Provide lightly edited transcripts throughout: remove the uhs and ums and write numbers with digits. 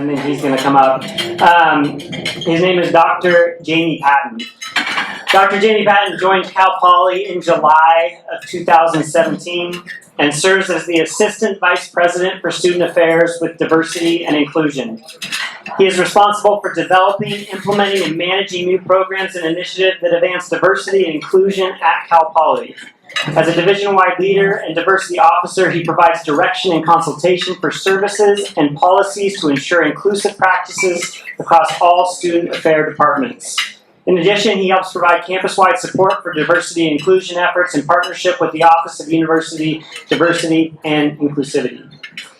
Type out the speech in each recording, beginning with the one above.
and then he's going to come up. His name is Dr. Jamie Patton. Dr. Jamie Patton joined Cal Poly in July of 2017 and serves as the Assistant Vice President for Student Affairs with Diversity and Inclusion. He is responsible for developing, implementing, and managing new programs and initiatives that advance diversity and inclusion at Cal Poly. As a division-wide leader and diversity officer, he provides direction and consultation for services and policies to ensure inclusive practices across all student affairs departments. In addition, he helps provide campus-wide support for diversity and inclusion efforts in partnership with the Office of University Diversity and Inclusivity.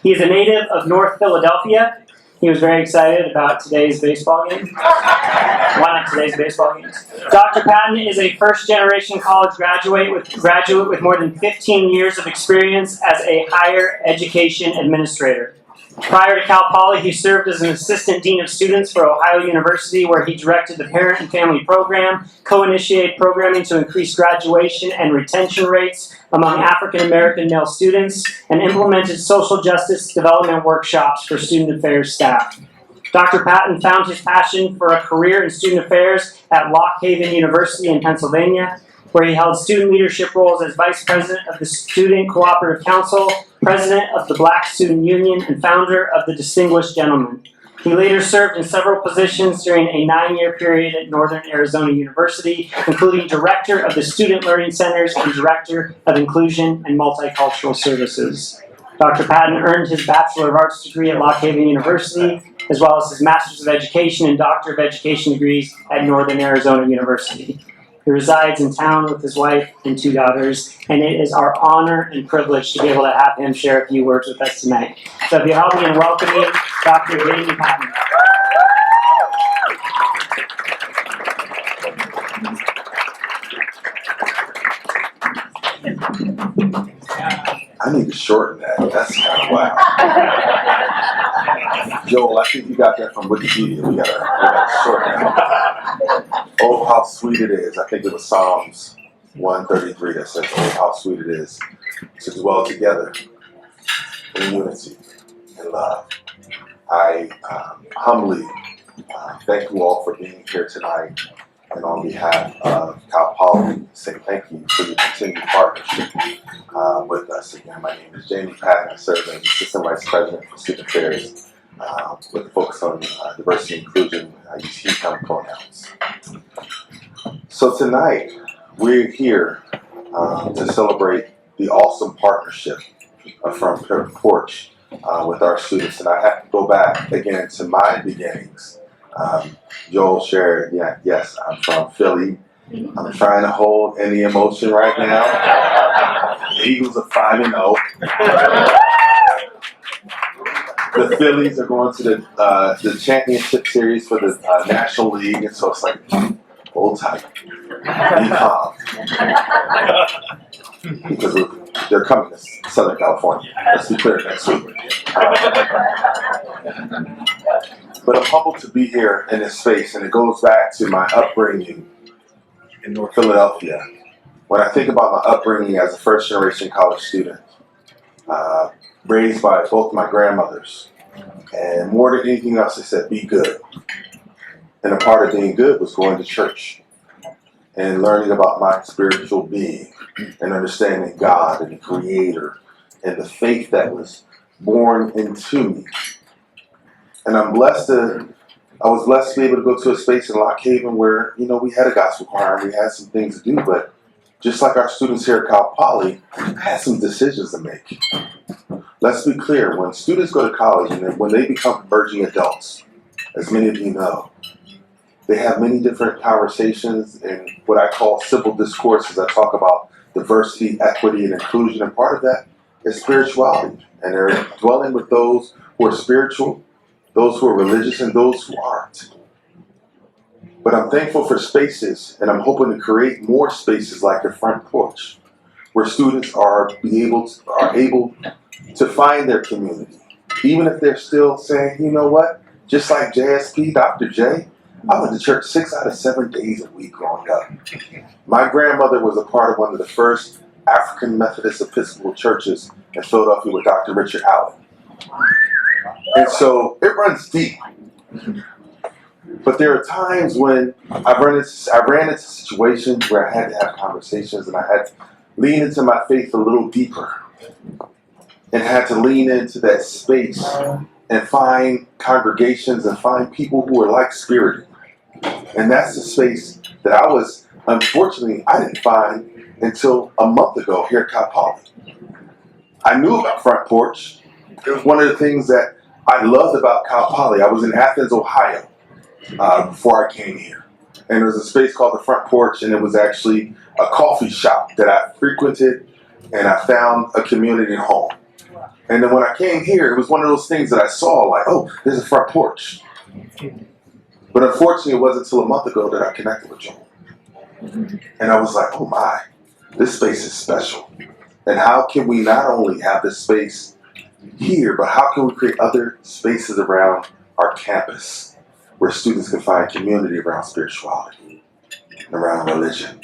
He is a native of North Philadelphia. He was very excited about today's baseball game. Why not today's baseball games? Dr. Patton is a first-generation college graduate with more than 15 years of experience as a higher education administrator. Prior to Cal Poly, he served as an assistant dean of students for Ohio University, where he directed the Parent and Family Program, co-initiated programming to increase graduation and retention rates among African American male students, and implemented social justice development workshops for student affairs staff. Dr. Patton found his passion for a career in student affairs at Lock Haven University in Pennsylvania, where he held student leadership roles as vice president of the Student Cooperative Council, president of the Black Student Union, and founder of the Distinguished Gentleman. He later served in several positions during a 9-year period at Northern Arizona University, including director of the Student Learning Centers and director of Inclusion and Multicultural Services. Dr. Patton earned his Bachelor of Arts degree at Lock Haven University, as well as his Master's of Education and Doctor of Education degrees at Northern Arizona University. He resides in town with his wife and 2 daughters, and it is our honor and privilege to be able to have him share a few words with us tonight. So if you help me in welcoming Dr. Jamie Patton. I need to shorten that. That's kind of wow. Joel, I think you got that from Wikipedia. We gotta shorten that. Oh, how sweet it is. I think it was Psalms 133 that says, oh, how sweet it is to dwell together in unity and love. I humbly thank you all for being here tonight. And on behalf of Cal Poly, say thank you for your continued partnership with us. Again, my name is Jamie Patton. I serve as Assistant Vice President for Student Affairs with a focus on diversity and inclusion. I use he, him pronouns. So tonight, we're here to celebrate the awesome partnership from Porch with our students. And I have to go back again to my beginnings. Joel shared, yes, I'm from Philly. I'm trying to hold any emotion right now. The Eagles are 5-0. The Phillies are going to the championship series for the National League, and so it's like, hold tight, be calm, because they're coming to Southern California. Let's be clear, next week. But I'm humbled to be here in this space, and it goes back to my upbringing in North Philadelphia. When I think about my upbringing as a first-generation college student, raised by both my grandmothers, and more than anything else, they said, be good. And a part of being good was going to church and learning about my spiritual being and understanding God and the Creator and the faith that was born into me. And I was blessed to be able to go to a space in Lock Haven where, we had a gospel choir and we had some things to do, but just like our students here at Cal Poly, I had some decisions to make. Let's be clear, when students go to college and when they become emerging adults, as many of you know, they have many different conversations and what I call civil discourses. I talk about diversity, equity, and inclusion, and part of that is spirituality. And they're dwelling with those who are spiritual, those who are religious, and those who aren't. But I'm thankful for spaces, and I'm hoping to create more spaces like the Front Porch, where students are able to find their community. Even if they're still saying, you know what, just like JSP, Dr. J, I went to church 6 out of 7 days a week growing up. My grandmother was a part of one of the first African Methodist Episcopal churches in Philadelphia with Dr. Richard Allen. And so it runs deep. But there are times when I ran into situations where I had to have conversations and I had to lean into my faith a little deeper and had to lean into that space and find congregations and find people who are like-spirited. And that's the space that unfortunately, I didn't find until a month ago here at Cal Poly. I knew about Front Porch. It was one of the things that I loved about Cal Poly. I was in Athens, Ohio, before I came here. And there was a space called the Front Porch, and it was actually a coffee shop that I frequented, and I found a community home. And then when I came here, it was one of those things that I saw, like, oh, there's a front porch. But unfortunately, it wasn't until a month ago that I connected with Joel. And I was like, oh my, this space is special. And how can we not only have this space here, but how can we create other spaces around our campus where students can find community around spirituality, around religion?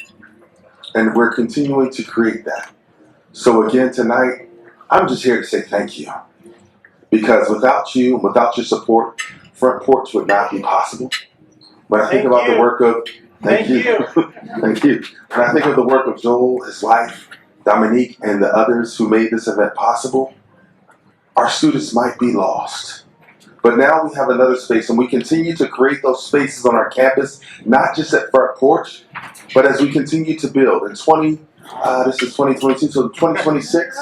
And we're continuing to create that. So again, tonight, I'm just here to say thank you. Because without you, without your support, Front Porch would not be possible. When I think about the work of, thank you. Thank you. When I think of the work of Joel, his wife, Dominique, and the others who made this event possible, our students might be lost. But now we have another space, and we continue to create those spaces on our campus, not just at Front Porch, but as we continue to build. In this is 2022, so 2026,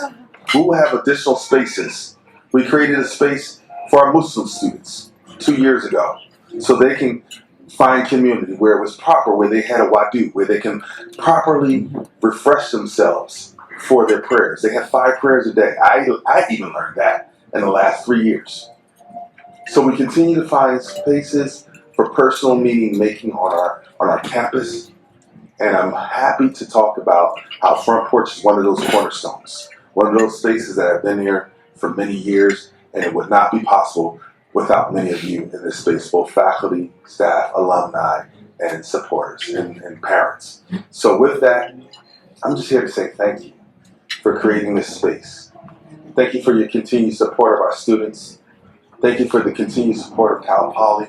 we will have additional spaces. We created a space for our Muslim students 2 years ago, so they can find community where it was proper, where they had a wadu, where they can properly refresh themselves for their prayers. They have 5 prayers a day. I even learned that in the last 3 years. So we continue to find spaces for personal meaning making on our campus, and I'm happy to talk about how Front Porch is one of those cornerstones, one of those spaces that have been here for many years, and it would not be possible without many of you in this space, both faculty, staff, alumni, and supporters and parents. So with that, I'm just here to say thank you for creating this space. Thank you for your continued support of our students. Thank you for the continued support of Cal Poly.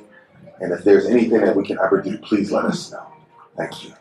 And if there's anything that we can ever do, please let us know. Thank you.